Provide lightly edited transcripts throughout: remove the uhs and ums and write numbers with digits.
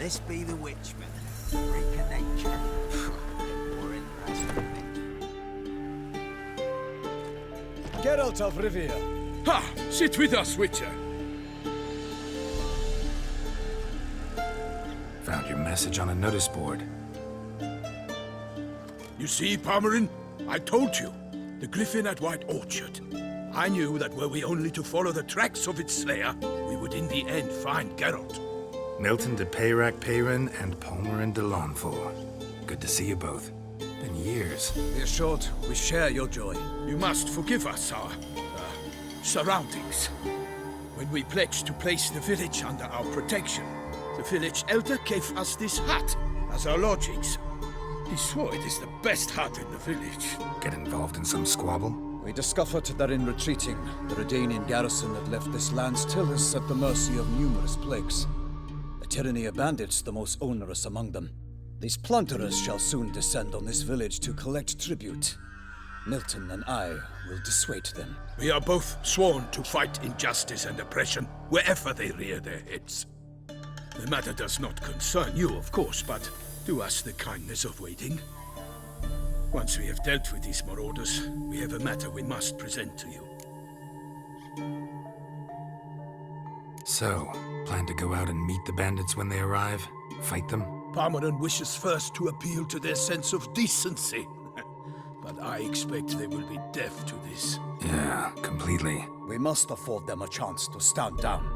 This be the witchman. Freak of nature. More interesting. Geralt of Rivia. Ha! Sit with us, Witcher. Found your message on a notice board. You see, Palmerin? I told you. The griffin at White Orchard. I knew that were we only to follow the tracks of its slayer, we would in the end find Geralt. Milton de Peyrac Peyrin and Palmerin de Lawnford. Good to see you both. Been years. Be assured, we share your joy. You must forgive us our surroundings. When we pledged to place the village under our protection, the village elder gave us this hut as our lodgings. He swore it is the best hut in the village. Get involved in some squabble? We discovered that in retreating, the Redanian garrison that left this land still is at the mercy of numerous plagues. The tyranny of bandits the most onerous among them. These plunderers shall soon descend on this village to collect tribute. Milton and I will dissuade them. We are both sworn to fight injustice and oppression wherever they rear their heads. The matter does not concern you, of course, but do us the kindness of waiting. Once we have dealt with these marauders, we have a matter we must present to you. So, plan to go out and meet the bandits when they arrive? Fight them? Palmerin wishes first to appeal to their sense of decency. But I expect they will be deaf to this. Yeah, completely. We must afford them a chance to stand down.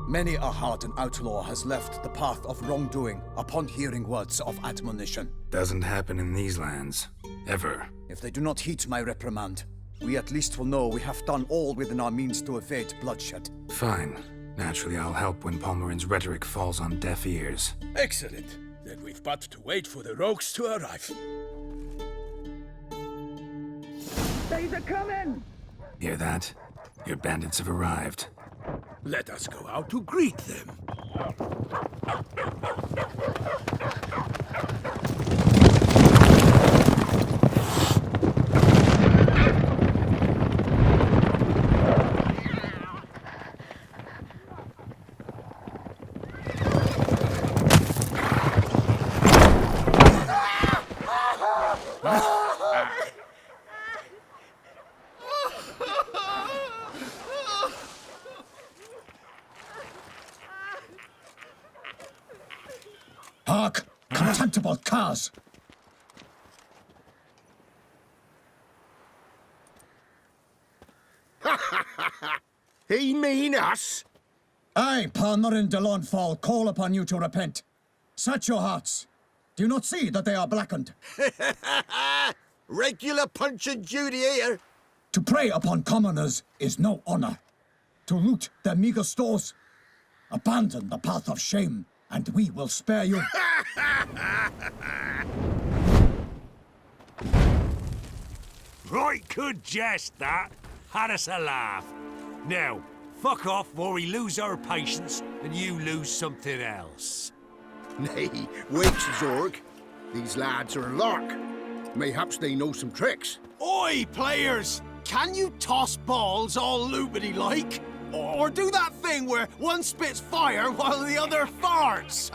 Many a hardened outlaw has left the path of wrongdoing upon hearing words of admonition. Doesn't happen in these lands. Ever. If they do not heed my reprimand, we at least will know we have done all within our means to evade bloodshed. Fine. Naturally, I'll help when Palmerin's rhetoric falls on deaf ears. Excellent. Then we've but to wait for the rogues to arrive. They's a coming! Hear that? Your bandits have arrived. Let us go out to greet them. Hark! Contemptible curs! He mean us? I, Palmerin de Lawnfall, call upon you to repent. Set your hearts. Do you not see that they are blackened? Regular Punch and Judy here. To prey upon commoners is no honor. To loot their meager stores, abandon the path of shame, and we will spare you. Right good jest, that. Had us a laugh. Now, fuck off while we lose our patience and you lose something else. Nay, wait, Zorg. These lads are lark. Mayhaps they know some tricks. Oi, players! Can you toss balls all loopity-like? Or do that thing where one spits fire while the other farts?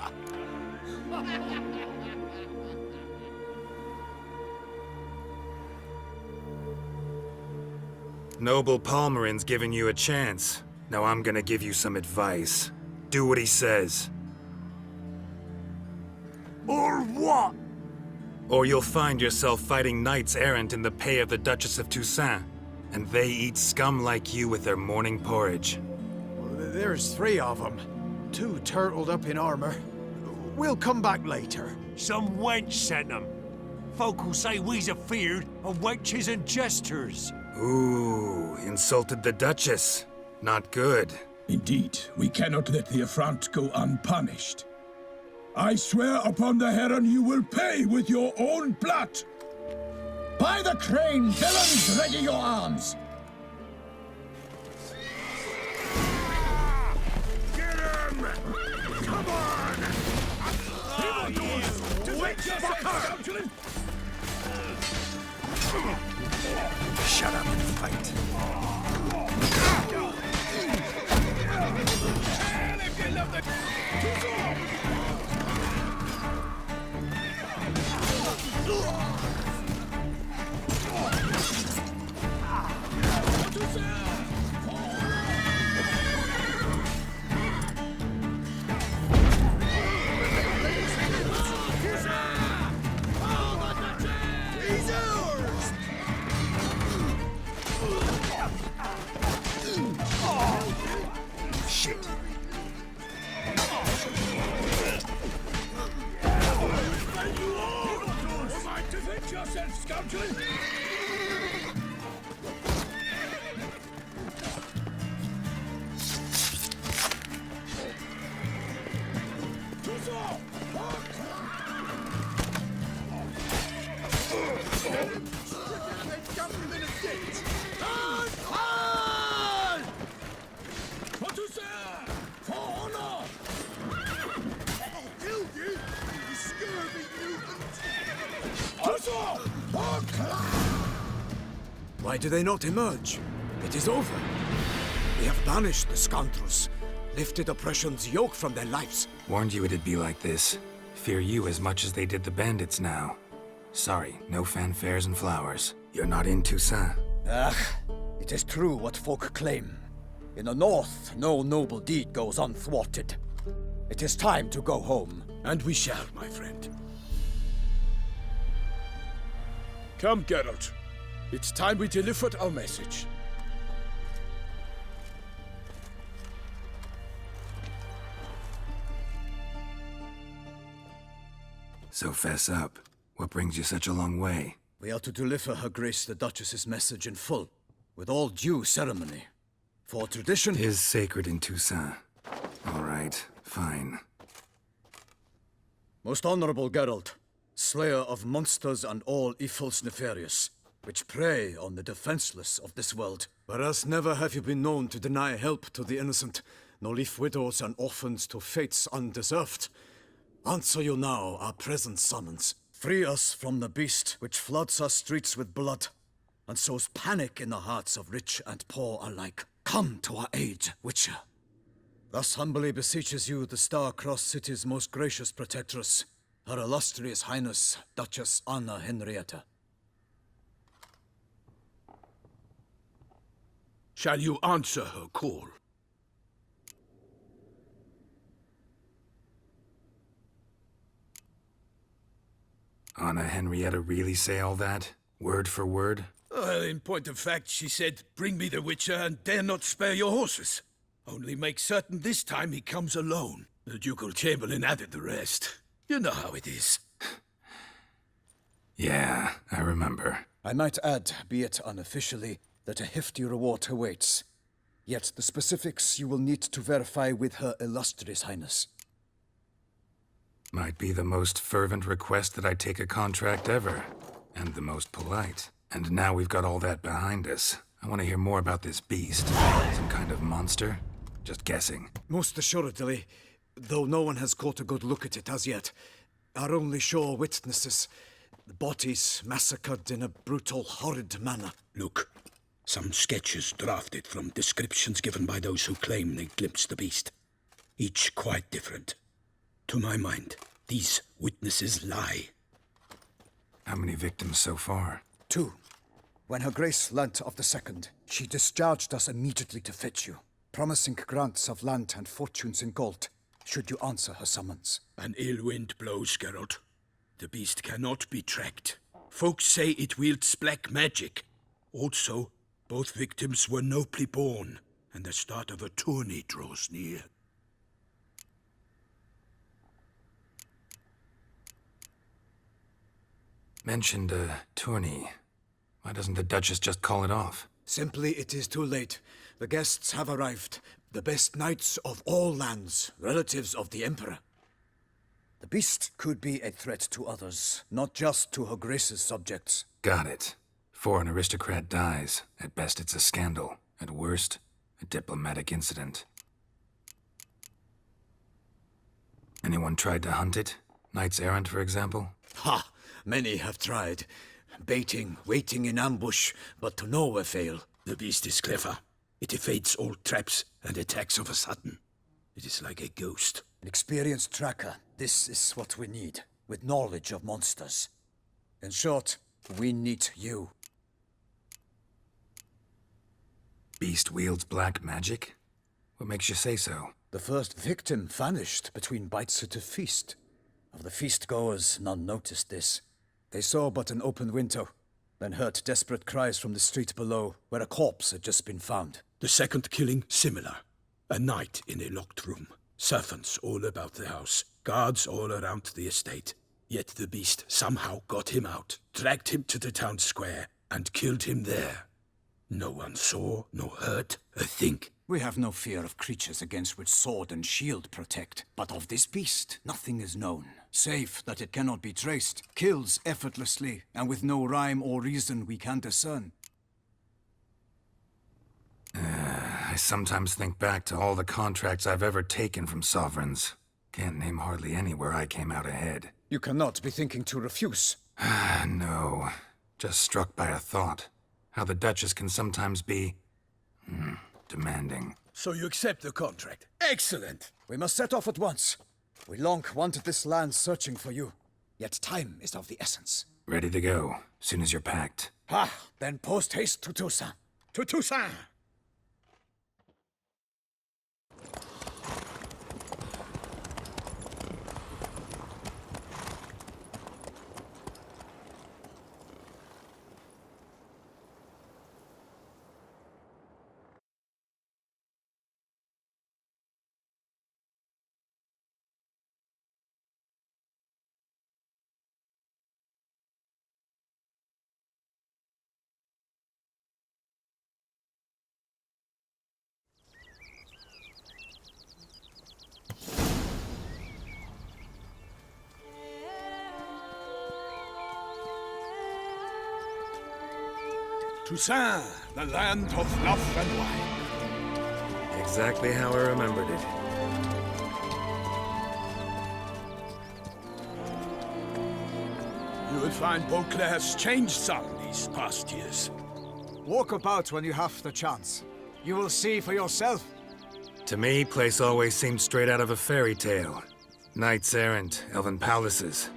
Noble Palmerin's giving you a chance. Now I'm gonna give you some advice. Do what he says. Or what? Or you'll find yourself fighting knights errant in the pay of the Duchess of Toussaint. And they eat scum like you with their morning porridge. There's 3 of them. 2 turtled up in armor. We'll come back later. Some wench sent them. Folk will say we's afeard of wenches and jesters. Ooh, insulted the Duchess. Not good. Indeed, we cannot let the affront go unpunished. I swear upon the Heron you will pay with your own blood. By the crane, villains, ready your arms! Get him! Come on! Shut up and fight. Shit. Defend yourself, scoundrel! Why do they not emerge? It is over. We have banished the scoundrels, lifted oppression's yoke from their lives. Warned you it'd be like this. Fear you as much as they did the bandits now. Sorry, no fanfares and flowers. You're not in Toussaint. It is true what folk claim. In the north, no noble deed goes unthwarted. It is time to go home. And we shall, my friend. Come, Geralt. It's time we delivered our message. So fess up. What brings you such a long way? We are to deliver Her Grace the Duchess's message in full, with all due ceremony. For tradition... Is sacred in Toussaint. All right, fine. Most honorable Geralt, slayer of monsters and all evils nefarious, which prey on the defenseless of this world. Whereas never have you been known to deny help to the innocent, nor leave widows and orphans to fates undeserved. Answer you now our present summons. Free us from the beast which floods our streets with blood, and sows panic in the hearts of rich and poor alike. Come to our aid, Witcher. Thus humbly beseeches you the Star-Crossed City's most gracious protectress, Her Illustrious Highness, Duchess Anna Henrietta. Shall you answer her call? Anna Henrietta really say all that? Word for word? Well, in point of fact, she said, "Bring me the Witcher and dare not spare your horses. Only make certain this time he comes alone." The Ducal Chamberlain added the rest. You know how it is. Yeah, I remember. I might add, be it unofficially, that a hefty reward awaits. Yet the specifics you will need to verify with Her Illustrious Highness. Might be the most fervent request that I take a contract ever. And the most polite. And now we've got all that behind us. I want to hear more about this beast. Some kind of monster? Just guessing. Most assuredly, though no one has caught a good look at it as yet. Our only sure witnesses, the bodies massacred in a brutal, horrid manner. Look, some sketches drafted from descriptions given by those who claim they glimpsed the beast. Each quite different. To my mind, these witnesses lie. How many victims so far? 2. When Her Grace learnt of the second, she discharged us immediately to fetch you, promising grants of land and fortunes in gold, should you answer her summons. An ill wind blows, Geralt. The beast cannot be tracked. Folks say it wields black magic. Also, both victims were nobly born, and the start of a tourney draws near. Mentioned a tourney. Why doesn't the Duchess just call it off? Simply, it is too late. The guests have arrived. The best knights of all lands, relatives of the Emperor. The beast could be a threat to others, not just to Her Grace's subjects. Got it. Before an aristocrat dies, at best it's a scandal. At worst, a diplomatic incident. Anyone tried to hunt it? Knights errant, for example? Ha! Many have tried. Baiting, waiting in ambush, but to no avail. The beast is clever. It evades all traps and attacks of a sudden. It is like a ghost. An experienced tracker. This is what we need, with knowledge of monsters. In short, we need you. beast wields black magic? What makes you say so? The first victim vanished between bites at a feast. Of the feast-goers, none noticed this. They saw but an open window, then heard desperate cries from the street below, where a corpse had just been found. The second killing, similar. A night in a locked room. Servants all about the house. Guards all around the estate. Yet the beast somehow got him out, dragged him to the town square, and killed him there. No one saw, nor heard a thing. We have no fear of creatures against which sword and shield protect. But of this beast, nothing is known. Save that it cannot be traced, kills effortlessly, and with no rhyme or reason we can discern. I sometimes think back to all the contracts I've ever taken from sovereigns. Can't name hardly any where I came out ahead. You cannot be thinking to refuse. No. Just struck by a thought. How the Duchess can sometimes be... demanding. So you accept the contract. Excellent! We must set off at once. We long wanted this land searching for you. Yet time is of the essence. Ready to go, soon as you're packed. Then post-haste to Toussaint. To Toussaint! Toussaint, the land of love and wine. Exactly how I remembered it. You will find Beauclair has changed some these past years. Walk about when you have the chance. You will see for yourself. To me, place always seemed straight out of a fairy tale. Knights errant, elven palaces.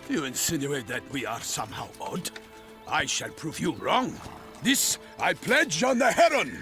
You insinuate that we are somehow odd? I shall prove you wrong. This I pledge on the Heron.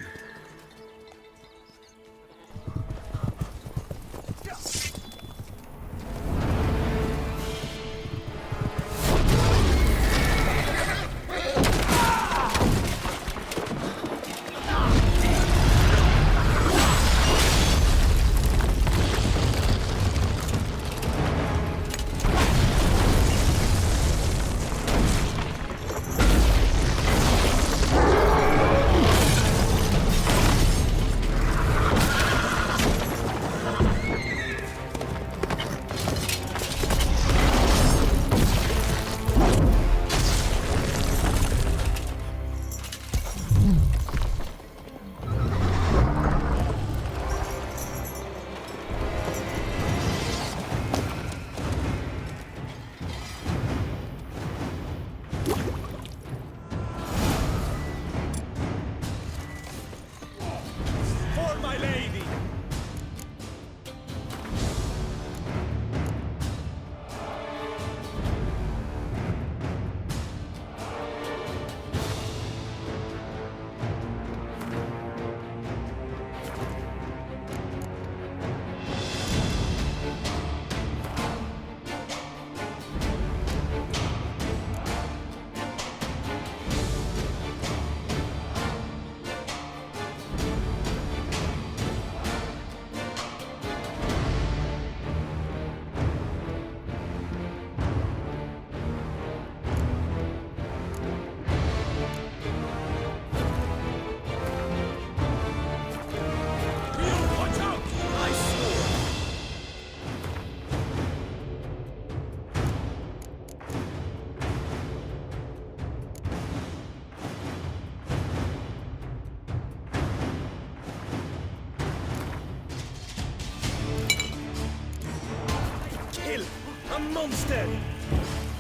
A monster!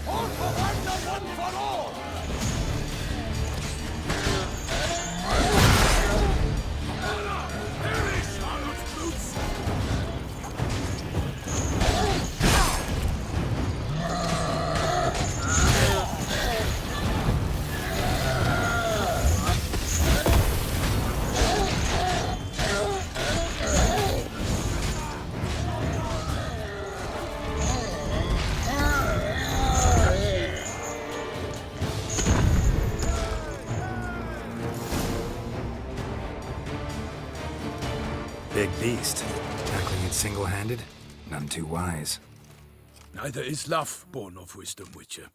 All for one and one for all! beast. Tackling it single-handed? None too wise. Neither is love born of wisdom, Witcher.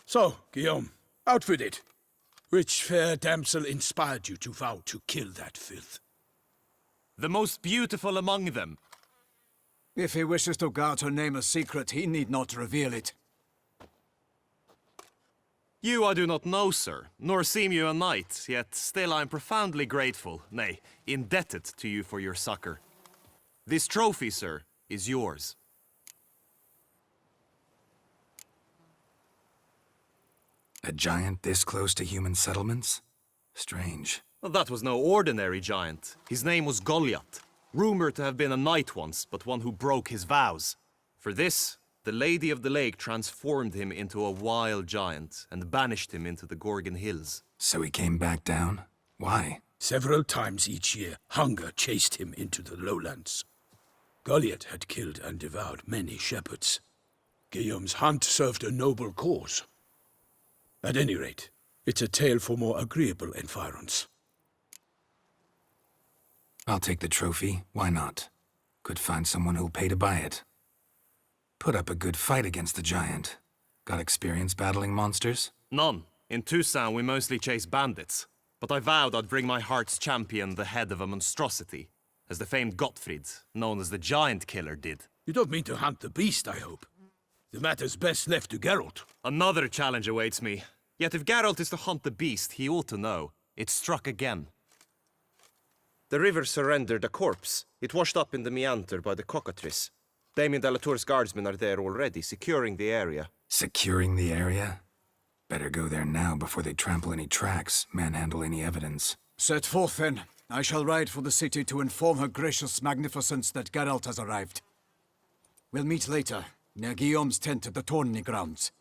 So, Guillaume, out with it. Which fair damsel inspired you to vow to kill that filth? The most beautiful among them. If he wishes to guard her name a secret, he need not reveal it. You I do not know, sir, nor seem you a knight, yet still I am profoundly grateful, nay, indebted to you for your succor. This trophy, sir, is yours. A giant this close to human settlements? Strange. Well, that was no ordinary giant. His name was Goliath, rumored to have been a knight once, but one who broke his vows. For this, the Lady of the Lake transformed him into a wild giant and banished him into the Gorgon Hills. So he came back down? Why? Several times each year, hunger chased him into the lowlands. Goliath had killed and devoured many shepherds. Guillaume's hunt served a noble cause. At any rate, it's a tale for more agreeable environs. I'll take the trophy. Why not? Could find someone who'll pay to buy it. Put up a good fight against the giant. Got experience battling monsters? None. In Toussaint we mostly chase bandits. But I vowed I'd bring my heart's champion the head of a monstrosity, as the famed Gottfried, known as the Giant Killer, did. You don't mean to hunt the beast, I hope. The matter's best left to Geralt. Another challenge awaits me. Yet if Geralt is to hunt the beast, he ought to know. It struck again. The river surrendered a corpse. It washed up in the meander by the cockatrice. Damien de la Tour's guardsmen are there already, securing the area. Securing the area? Better go there now before they trample any tracks, manhandle any evidence. Set forth, then. I shall ride for the city to inform her gracious magnificence that Geralt has arrived. We'll meet later, near Guillaume's tent at the tourney grounds.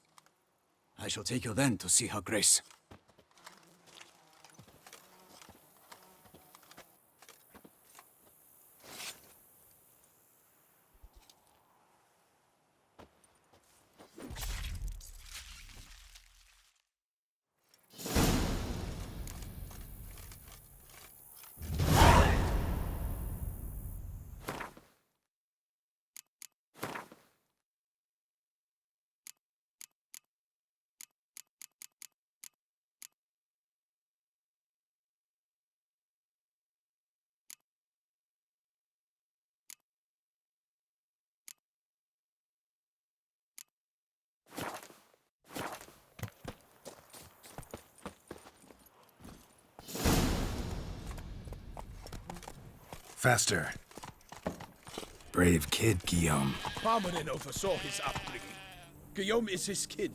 I shall take you then to see her grace. Faster. Brave kid, Guillaume. Parmanin oversaw his upbringing. Guillaume is his kin.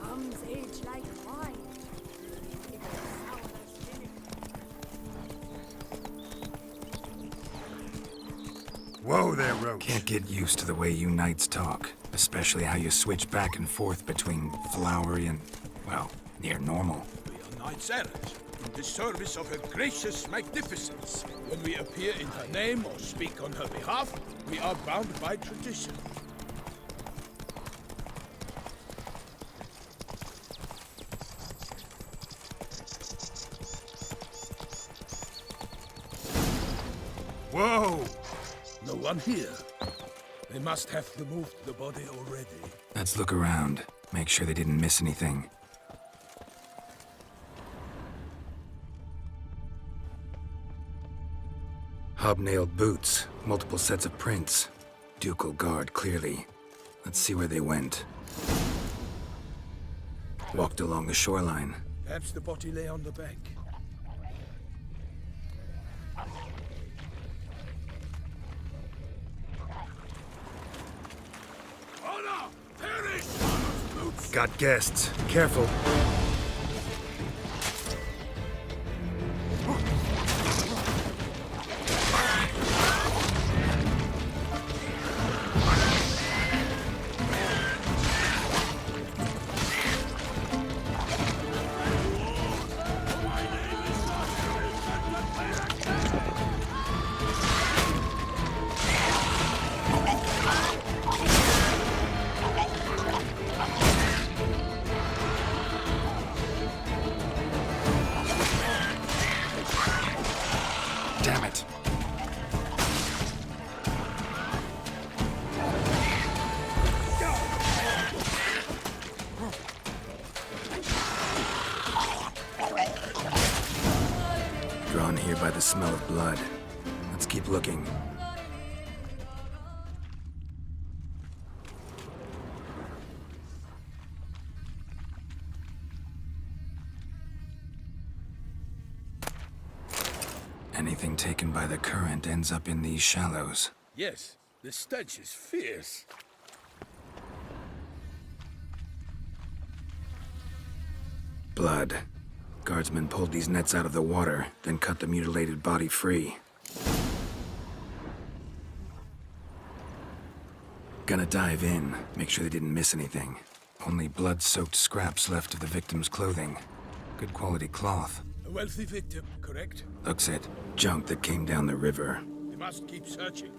Comes age like wine. It is sour as vinegar. Whoa there, Roach. Can't get used to the way you knights talk, especially how you switch back and forth between flowery and, well, near normal. We are knights errant, in the service of her gracious magnificence. When we appear in her name or speak on her behalf, we are bound by tradition. Whoa! No one here. They must have removed the body already. Let's look around. Make sure they didn't miss anything. Hobnailed boots, multiple sets of prints. Ducal guard, clearly. Let's see where they went. Walked along the shoreline. Perhaps the body lay on the bank. Honor! Perish! Got guests. Careful. Damn it. Drawn here by the smell of blood. Let's keep looking. Anything taken by the current ends up in these shallows. Yes, the stench is fierce. Blood. Guardsmen pulled these nets out of the water, then cut the mutilated body free. Gonna dive in, make sure they didn't miss anything. Only blood-soaked scraps left of the victim's clothing. Good quality cloth. A wealthy victim, correct? Looks it. Junk that came down the river. We must keep searching.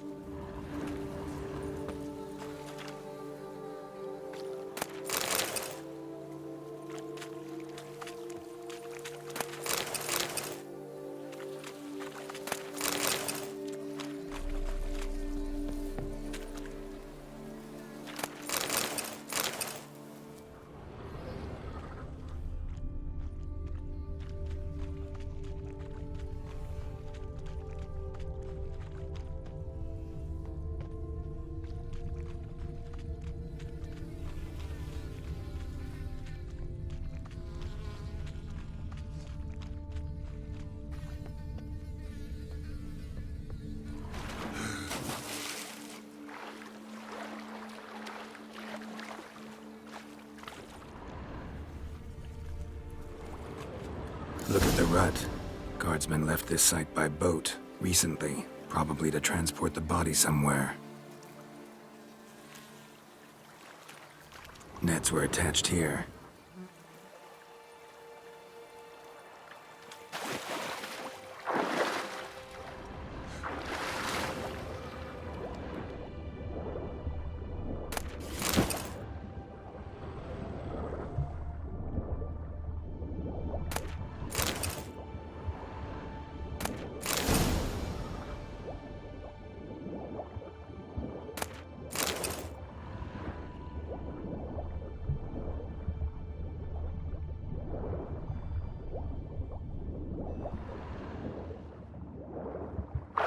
Look at the rut. Guardsmen left this site by boat recently, probably to transport the body somewhere. Nets were attached here.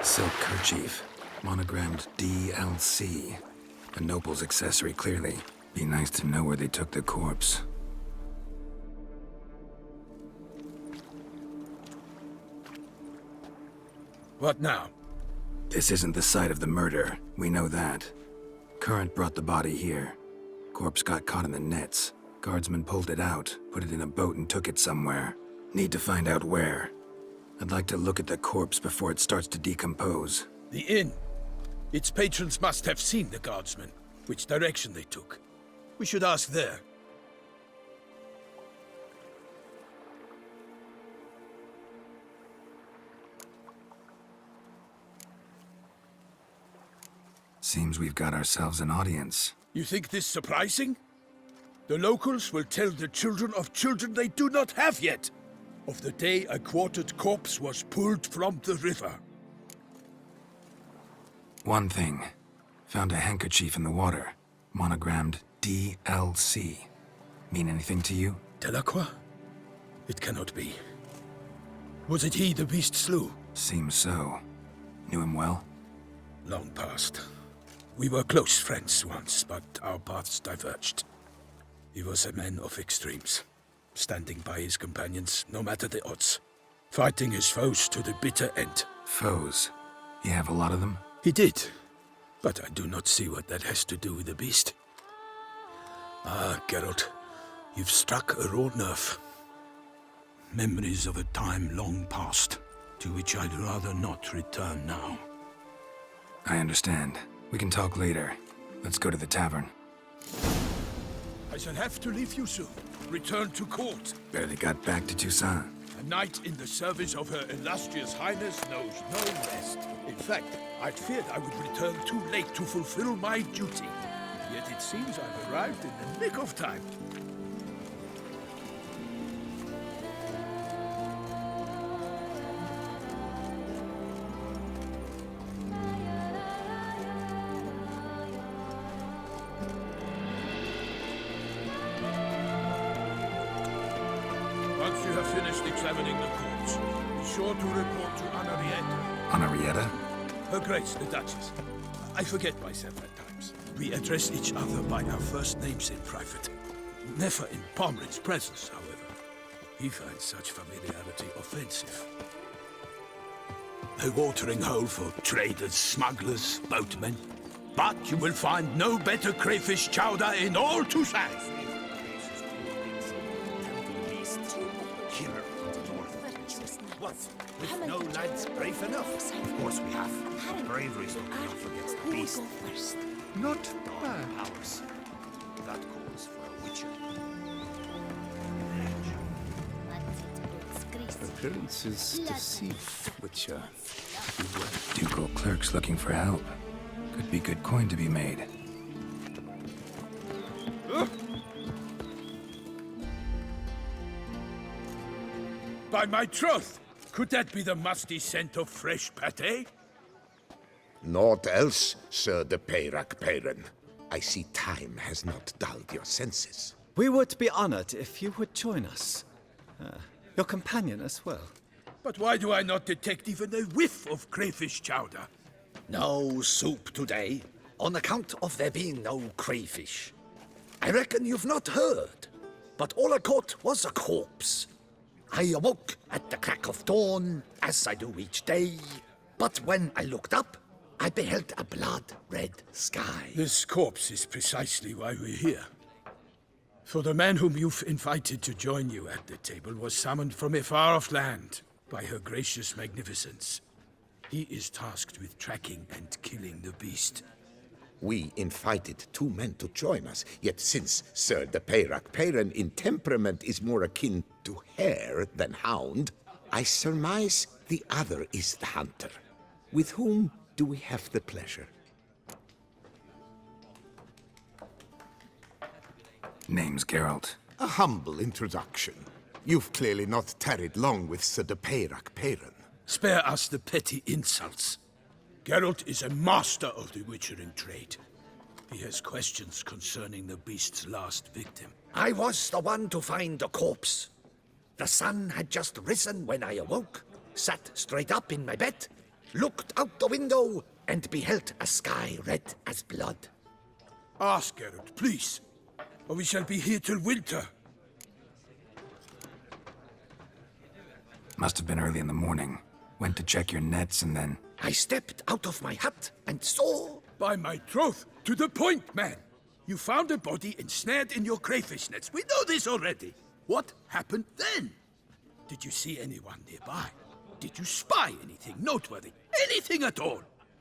Silk kerchief, monogrammed DLC. A noble's accessory, clearly. Be nice to know where they took the corpse. What now? This isn't the site of the murder. We know that. Current brought the body here. Corpse got caught in the nets. Guardsmen pulled it out, put it in a boat and took it somewhere. Need to find out where. I'd like to look at the corpse before it starts to decompose. The inn. Its patrons must have seen the guardsmen, which direction they took. We should ask there. Seems we've got ourselves an audience. You think this surprising? The locals will tell the children of children they do not have yet, of the day a quartered corpse was pulled from the river. One thing. Found a handkerchief in the water. Monogrammed DLC. Mean anything to you? Delacroix? It cannot be. Was it he the beast slew? Seems so. Knew him well? Long past. We were close friends once, but our paths diverged. He was a man of extremes, standing by his companions no matter the odds, fighting his foes to the bitter end. Foes? You have a lot of them? He did, but I do not see what that has to do with the beast. Ah, Geralt, You've struck a raw nerve. Memories of a time long past, to which I'd rather not return now. I understand. We can talk later. Let's go to the tavern. I shall have to leave you soon. Return to court. Barely got back to Toussaint. A knight in the service of Her Illustrious Highness knows no rest. In fact, I'd feared I would return too late to fulfill my duty. Yet it seems I've arrived in the nick of time. Once you have finished examining the corpse, be sure to report to Henrietta. Henrietta? Her Grace, the Duchess. I forget myself at times. We address each other by our first names in private. Never in Pomrin's presence, however. He finds such familiarity offensive. A watering hole for traders, smugglers, boatmen. But you will find no better crayfish chowder in all Toussaint. What? With no lads brave enough? Of course we have. Bravery's not enough against the beast. Not bad. Powers. That calls for a witcher. Appearances deceive, Witcher. Ducal clerks looking for help. Could be good coin to be made. By my troth! Could that be the musty scent of fresh pâté? Naught else, Sir de Peyrac Peyran. I see time has not dulled your senses. We would be honored if you would join us. Your companion as well. But why do I not detect even a whiff of crayfish chowder? No soup today, on account of there being no crayfish. I reckon you've not heard, but all I caught was a corpse. I awoke at the crack of dawn, as I do each day, but when I looked up, I beheld a blood-red sky. This corpse is precisely why we're here. For the man whom you've invited to join you at the table was summoned from a far-off land by her gracious magnificence. He is tasked with tracking and killing the beast. We invited 2 men to join us, yet since Sir de Peyrac Peyran in temperament is more akin to hare than hound, I surmise the other is the hunter. With whom do we have the pleasure? Name's Geralt. A humble introduction. You've clearly not tarried long with Sir de Peyrac Peyran. Spare us the petty insults. Geralt is a master of the witchering trade. He has questions concerning the beast's last victim. I was the one to find the corpse. The sun had just risen when I awoke, sat straight up in my bed, looked out the window, and beheld a sky red as blood. Ask Geralt, please, or we shall be here till winter. Must have been early in the morning. Went to check your nets and then... I stepped out of my hut and saw... By my troth, to the point, man! You found a body ensnared in your crayfish nets. We know this already. What happened then? Did you see anyone nearby? Did you spy anything noteworthy? Anything at all?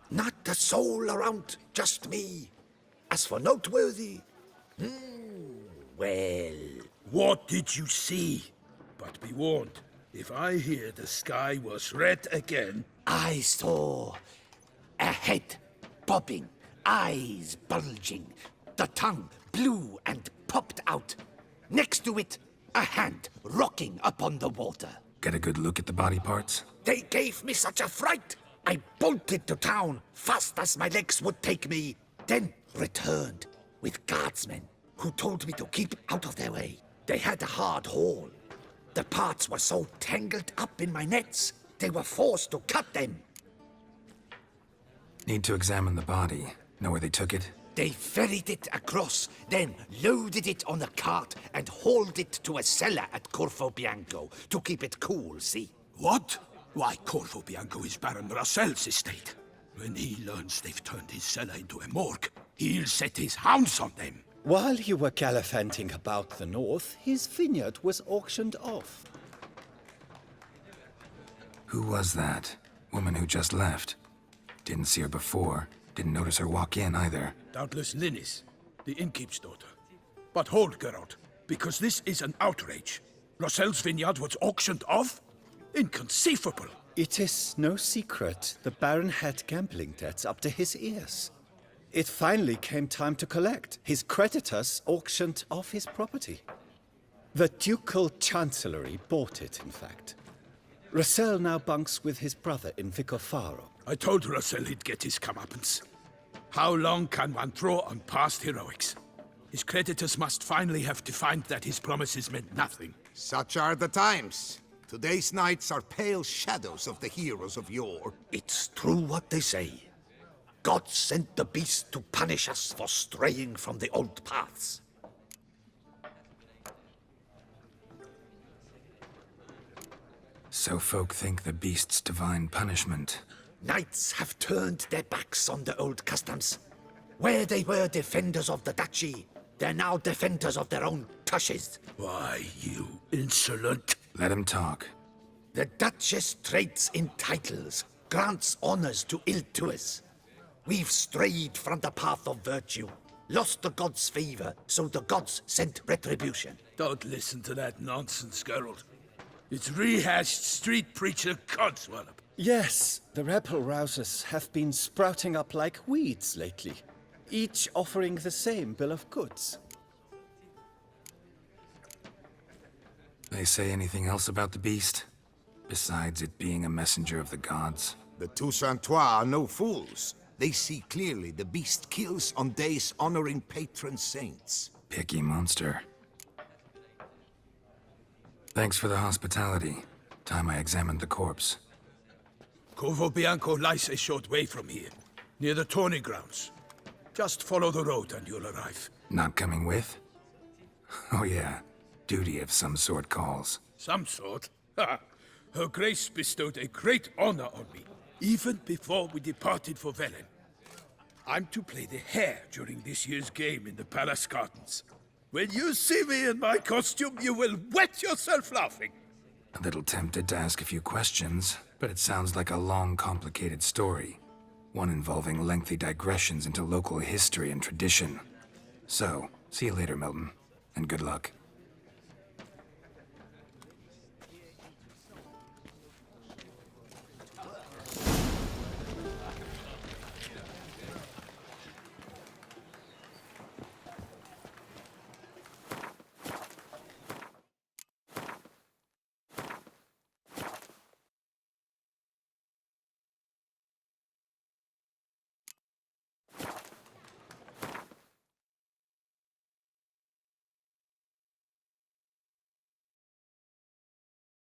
Not a soul around, just me. As for noteworthy... well... What did you see? But be warned, if I hear the sky was red again... I saw a head bobbing, eyes bulging, the tongue blue and popped out. Next to it, a hand rocking upon the water. Get a good look at the body parts? They gave me such a fright. I bolted to town fast as my legs would take me, then returned with guardsmen who told me to keep out of their way. They had a hard haul. The parts were so tangled up in my nets, they were forced to cut them. Need to examine the body. Know where they took it? They ferried it across, then loaded it on a cart and hauled it to a cellar at Corvo Bianco to keep it cool, see? What? Why, Corvo Bianco is Baron Russell's estate. When he learns they've turned his cellar into a morgue, he'll set his hounds on them. While you were gallivanting about the north, his vineyard was auctioned off. Who was that? Woman who just left. Didn't see her before. Didn't notice her walk in either. Doubtless Linnis, the innkeep's daughter. But hold, Geralt, because this is an outrage. Rossel's vineyard was auctioned off? Inconceivable! It is no secret the Baron had gambling debts up to his ears. It finally came time to collect. His creditors auctioned off his property. The Ducal Chancellery bought it, in fact. Rossel now bunks with his brother in Vicofaro. I told Rossel he'd get his comeuppance. How long can one throw on past heroics? His creditors must finally have defined that his promises meant nothing. Such are the times. Today's knights are pale shadows of the heroes of yore. It's true what they say. God sent the beast to punish us for straying from the old paths. So folk think the beast's divine punishment. Knights have turned their backs on the old customs. Where they were defenders of the duchy, they're now defenders of their own tushes. Why, you insolent... Let him talk. The Duchess trades in titles, grants honors to ill-doers. We've strayed from the path of virtue, lost the gods' favor, so the gods sent retribution. Don't listen to that nonsense, Geralt. It's rehashed street preacher codswallop. Yes, the rebel rousers have been sprouting up like weeds lately, each offering the same bill of goods. They say anything else about the beast? Besides it being a messenger of the gods? The Toussaintois are no fools. They see clearly the beast kills on days honoring patron saints. Picky monster. Thanks for the hospitality. Time I examined the corpse. Corvo Bianco lies a short way from here, near the tourney grounds. Just follow the road and you'll arrive. Not coming with? Oh yeah, duty of some sort calls. Some sort? Ha! Her Grace bestowed a great honor on me, even before we departed for Velen. I'm to play the hare during this year's game in the palace gardens. When you see me in my costume, you will wet yourself laughing. A little tempted to ask a few questions, but it sounds like a long, complicated story. One involving lengthy digressions into local history and tradition. So, see you later, Milton, and good luck.